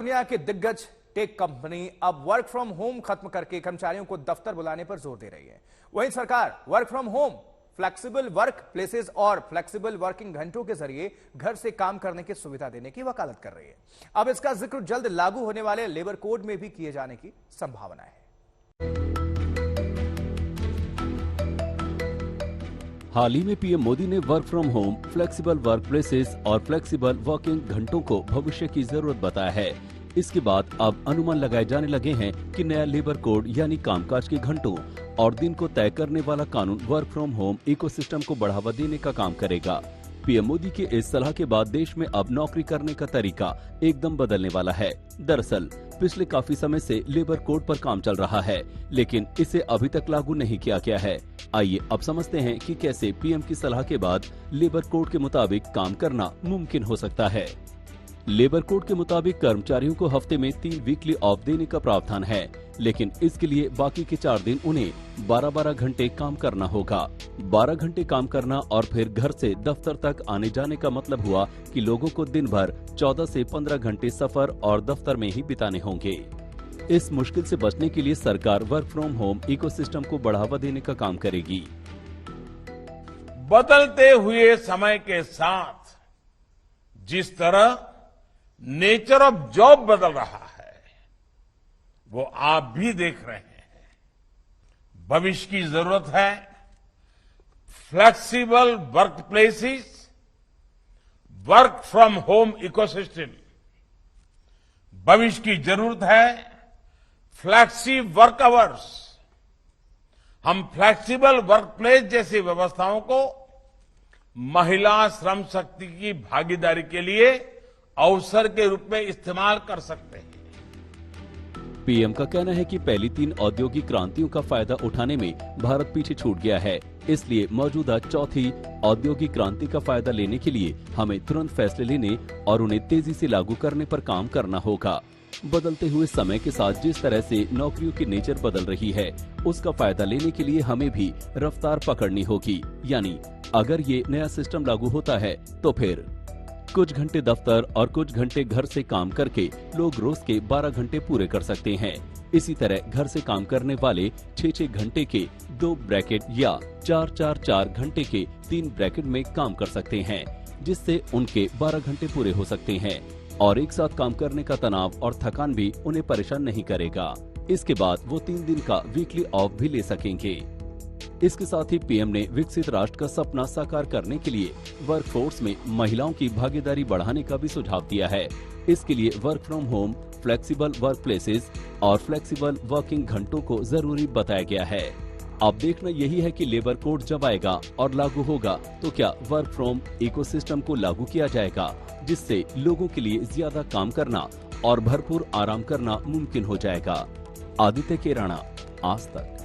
दुनिया की दिग्गज टेक कंपनी अब वर्क फ्रॉम होम खत्म करके कर्मचारियों को दफ्तर बुलाने पर जोर दे रही है। वहीं सरकार work from home, flexible work places और फ्लेक्सिबल वर्किंग घंटों के जरिए घर से काम करने की सुविधा देने की वकालत कर रही है। अब इसका जिक्र जल्द लागू होने वाले लेबर कोड में भी किए जाने की संभावना है। हाल ही में पीएम मोदी ने work from home, flexible work places और फ्लेक्सिबल वर्किंग घंटों को भविष्य की जरूरत बताया है। इसके बाद अब अनुमान लगाए जाने लगे हैं कि नया लेबर कोड यानी कामकाज के घंटों और दिन को तय करने वाला कानून वर्क फ्रॉम होम इकोसिस्टम को बढ़ावा देने का काम करेगा। पीएम मोदी के इस सलाह के बाद देश में अब नौकरी करने का तरीका एकदम बदलने वाला है। दरअसल पिछले काफी समय से लेबर कोड पर काम चल रहा है, लेकिन इसे अभी तक लागू नहीं किया गया है। आइए अब समझते हैं कि कैसे पीएम की सलाह के बाद लेबर कोड के मुताबिक काम करना मुमकिन हो सकता है। लेबर कोड के मुताबिक कर्मचारियों को हफ्ते में 3 वीकली ऑफ देने का प्रावधान है, लेकिन इसके लिए बाकी के 4 दिन उन्हें 12-12 घंटे काम करना होगा। 12 घंटे काम करना और फिर घर से दफ्तर तक आने जाने का मतलब हुआ कि लोगों को दिन भर 14 से 15 घंटे सफर और दफ्तर में ही बिताने होंगे। इस मुश्किल से बचने के लिए सरकार वर्क फ्रॉम होम इकोसिस्टम को बढ़ावा देने का काम करेगी। बदलते हुए समय के साथ जिस तरह नेचर ऑफ जॉब बदल रहा है, वो आप भी देख रहे हैं। भविष्य की जरूरत है flexible work places, work from home ecosystem. भविष्य की जरूरत है फ्लेक्सी वर्क आवर्स। हम फ्लेक्सिबल वर्क प्लेस जैसी व्यवस्थाओं को महिला श्रम शक्ति की भागीदारी के लिए अवसर के रूप में इस्तेमाल कर सकते हैं। पीएम का कहना है कि पहली 3 औद्योगिक क्रांतियों का फायदा उठाने में भारत पीछे छूट गया है, इसलिए मौजूदा चौथी औद्योगिक क्रांति का फायदा लेने के लिए हमें तुरंत फैसले लेने और उन्हें तेजी से लागू करने पर काम करना होगा। बदलते हुए समय के साथ जिस तरह से नौकरियों की नेचर बदल रही है, उसका फायदा लेने के लिए हमें भी रफ्तार पकड़नी होगी। यानी अगर ये नया सिस्टम लागू होता है तो फिर कुछ घंटे दफ्तर और कुछ घंटे घर से काम करके लोग रोज के 12 घंटे पूरे कर सकते हैं। इसी तरह घर से काम करने वाले 6-6 घंटे के 2 ब्रैकेट या 4-4-4 घंटे के 3 ब्रैकेट में काम कर सकते हैं, जिससे उनके 12 घंटे पूरे हो सकते हैं और एक साथ काम करने का तनाव और थकान भी उन्हें परेशान नहीं करेगा। इसके बाद वो 3 दिन का वीकली ऑफ भी ले सकेंगे। इसके साथ ही पीएम ने विकसित राष्ट्र का सपना साकार करने के लिए वर्कफोर्स में महिलाओं की भागीदारी बढ़ाने का भी सुझाव दिया है। इसके लिए work from home, flexible work places और फ्लेक्सिबल वर्किंग घंटों को जरूरी बताया गया है। अब देखना यही है कि लेबर कोड जब आएगा और लागू होगा तो क्या वर्क फ्रॉम इकोसिस्टम को लागू किया जाएगा, जिससे लोगों के लिए ज्यादा काम करना और भरपूर आराम करना मुमकिन हो जाएगा। आदित्य केराना, आज तक।